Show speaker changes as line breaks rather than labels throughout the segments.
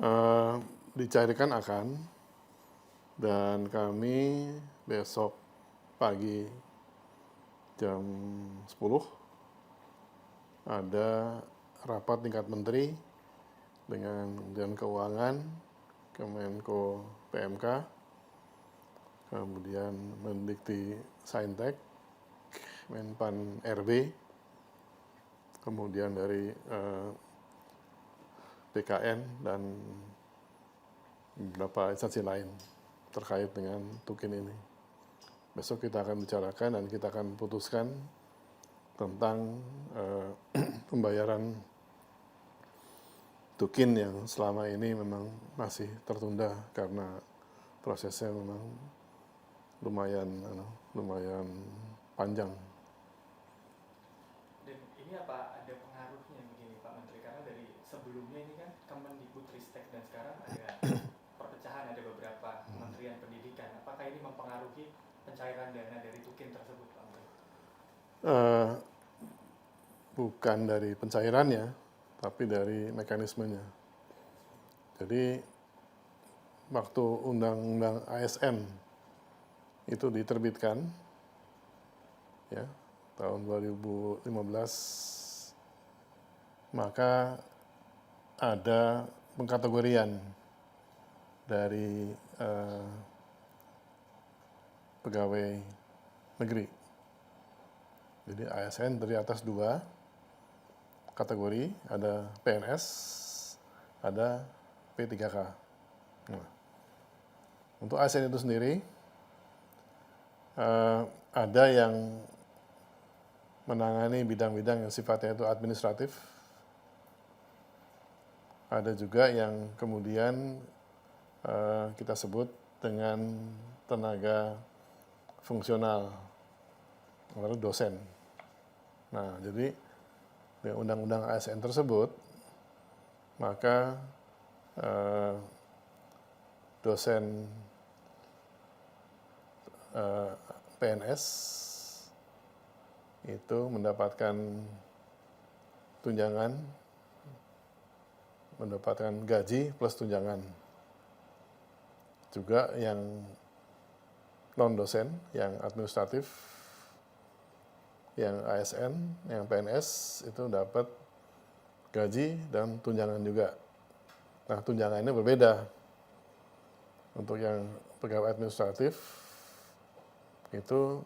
Eh, Dicairkan akan, dan kami besok pagi jam 10 ada rapat tingkat menteri dengan Dirjen Keuangan, Kemenko PMK, kemudian Mendikti Saintek, Menpan RB, kemudian dari BKN dan beberapa instansi lain terkait dengan Tukin ini. Besok kita akan bicarakan dan kita akan putuskan tentang pembayaran Tukin yang selama ini memang masih tertunda karena prosesnya memang lumayan panjang.
Dan ini apa ada pengaruhnya begini Pak Menteri? Karena dari sebelumnya ini kan Kemendikbudristek dan sekarang ada perpecahan, ada beberapa kementerian pendidikan. Apakah ini mempengaruhi pencairan dana dari Tukin tersebut Pak Menteri?
Eh, Bukan dari pencairannya, tapi dari mekanismenya. Jadi waktu Undang-Undang ASN itu diterbitkan, ya, tahun 2015, maka ada pengkategorian dari pegawai negeri. Jadi ASN dari atas 2 kategori, ada PNS, ada P3K. Nah, untuk ASN itu sendiri ada yang menangani bidang-bidang yang sifatnya itu administratif, ada juga yang kemudian kita sebut dengan tenaga fungsional, lalu dosen. Nah, jadi dengan undang-undang ASN tersebut, maka dosen PNS itu mendapatkan tunjangan, mendapatkan gaji plus tunjangan. Juga yang non-dosen, yang administratif, yang ASN, yang PNS itu dapat gaji dan tunjangan juga. Nah, tunjangannya berbeda. Untuk yang pegawai administratif itu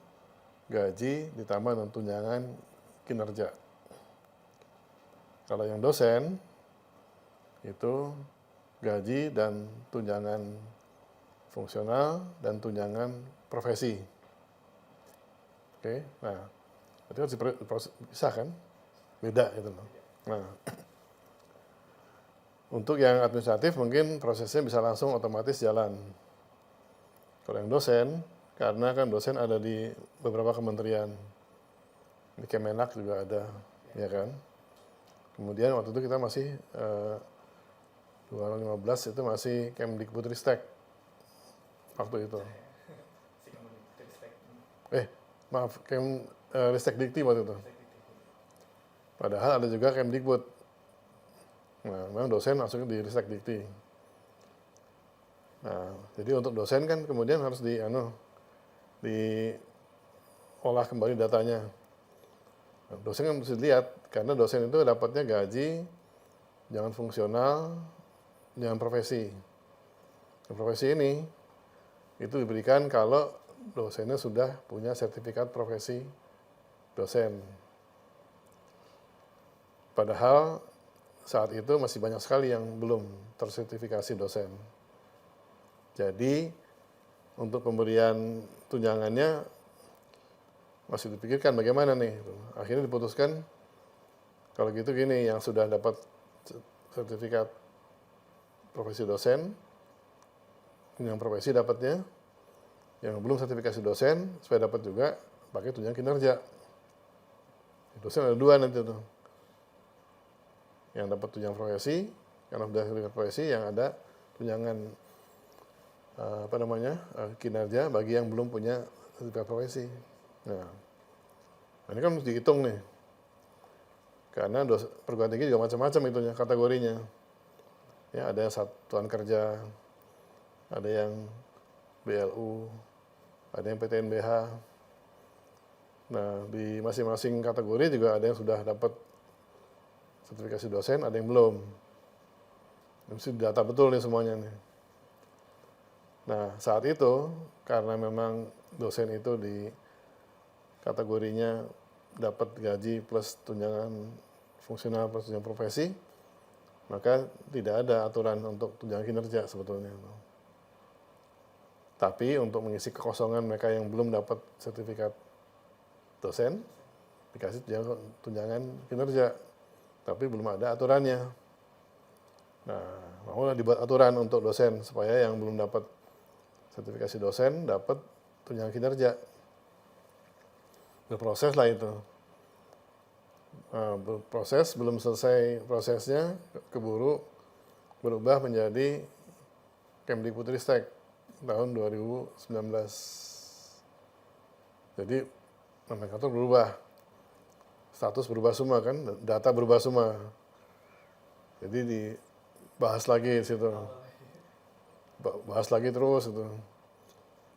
gaji ditambah dengan tunjangan kinerja. Kalau yang dosen itu gaji dan tunjangan fungsional dan tunjangan profesi. Oke, nah itu harus bisa kan? Beda gitu loh. Nah, untuk yang administratif mungkin prosesnya bisa langsung otomatis jalan. Kalau yang dosen, karena kan dosen ada di beberapa kementerian, di Kemenak juga ada, ya kan. Kemudian waktu itu kita masih 2015 itu masih Kemdikbudristek waktu itu. Maaf, Ristek Dikti waktu itu. Padahal ada juga Kemdikbud. Nah, memang dosen masuknya di Ristek Dikti. Nah, jadi untuk dosen kan kemudian harus diolah kembali datanya. Nah, dosen kan mesti lihat, karena dosen itu dapatnya gaji, jangan fungsional, jangan profesi. Nah, profesi ini itu diberikan kalau dosennya sudah punya sertifikat profesi dosen. Padahal saat itu masih banyak sekali yang belum tersertifikasi dosen. Jadi untuk pemberian tunjangannya masih dipikirkan bagaimana nih. Akhirnya diputuskan kalau gitu gini, yang sudah dapat sertifikat profesi dosen, yang profesi dapatnya, yang belum sertifikasi dosen supaya dapat juga pakai tunjangan kinerja. Dosen ada 2 nanti tuh. Yang dapat tunjangan profesi, karena sudah sertifikat profesi, yang ada tunjangan kinerja bagi yang belum punya sertifikat profesi. Nah, ini kan mesti dihitung nih. Karena perguruan tinggi juga macam-macam itunya kategorinya. Ya, ada yang satuan kerja, ada yang BLU, ada yang PTNBH. Nah, di masing-masing kategori juga ada yang sudah dapat sertifikasi dosen, ada yang belum. Mesti data betul nih semuanya nih. Nah, saat itu karena memang dosen itu di kategorinya dapat gaji plus tunjangan fungsional plus tunjangan profesi, maka tidak ada aturan untuk tunjangan kinerja sebetulnya. Tapi untuk mengisi kekosongan mereka yang belum dapat sertifikat dosen, dikasih tunjangan kinerja, tapi belum ada aturannya. Nah, maulah dibuat aturan untuk dosen supaya yang belum dapat sertifikasi dosen dapat tunjangan kinerja. Berproses lah itu. Nah, berproses, belum selesai prosesnya, keburu berubah menjadi Kemdikbudristek tahun 2019. Jadi nomenklatur berubah, status berubah semua kan, data berubah semua. Jadi dibahas lagi di situ, bahas lagi terus itu.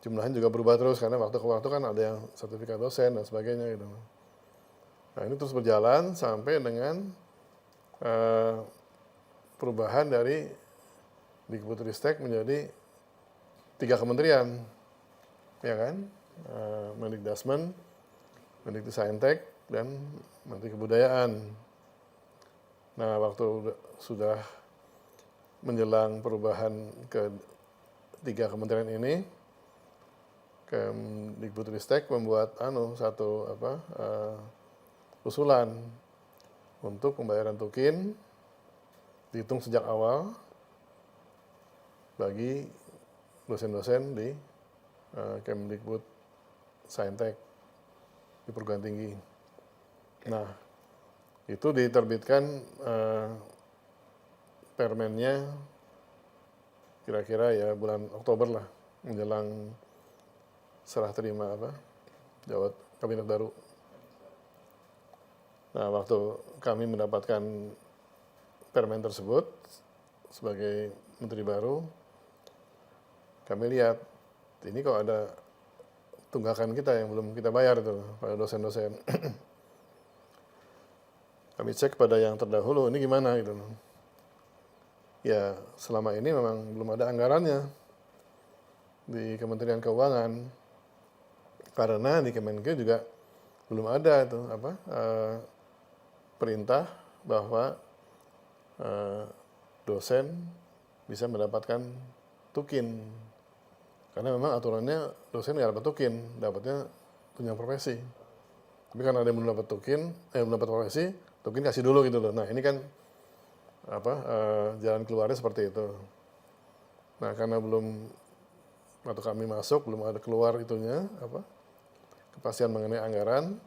Jumlahnya juga berubah terus karena waktu ke waktu kan ada yang sertifikat dosen dan sebagainya gitu. Nah, ini terus berjalan sampai dengan perubahan dari Dikbudristek menjadi 3 kementerian, ya kan? Mendikdasmen, Mendiktisaintek, dan Menteri Kebudayaan. Nah, waktu sudah menjelang perubahan ke 3 kementerian ini, Kemdikbudristek membuat usulan untuk pembayaran tukin dihitung sejak awal bagi dosen-dosen di Kemdikbud Saintek di perguruan tinggi. Nah, itu diterbitkan permennya kira-kira ya bulan Oktober lah, menjelang serah terima jawat kabinet baru. Nah, waktu kami mendapatkan permen tersebut sebagai menteri baru, kami lihat ini kok ada tunggakan kita yang belum kita bayar itu pada dosen-dosen. Kami cek pada yang terdahulu, ini gimana gitu. Ya, selama ini memang belum ada anggarannya di Kementerian Keuangan. Karena di Kemenkeu juga belum ada itu perintah bahwa dosen bisa mendapatkan tukin. Karena memang aturannya dosen nggak dapat tukin, dapatnya tunjangan profesi. Tapi karena ada yang belum dapat tukin, belum dapat profesi, tukin kasih dulu gitu loh. Nah, ini kan jalan keluarnya seperti itu. Nah, karena belum waktu kami masuk belum ada keluar itunya kepastian mengenai anggaran,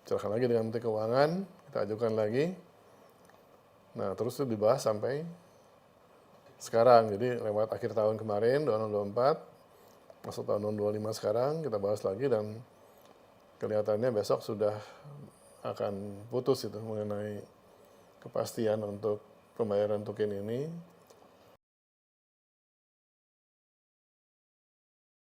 bicarakan lagi dengan Menteri Keuangan, kita ajukan lagi. Nah, terus itu dibahas sampai sekarang. Jadi lewat akhir tahun kemarin 2024, masuk tahun 2025 sekarang kita bahas lagi dan kelihatannya besok sudah akan putus itu mengenai kepastian untuk pembayaran tukin ini.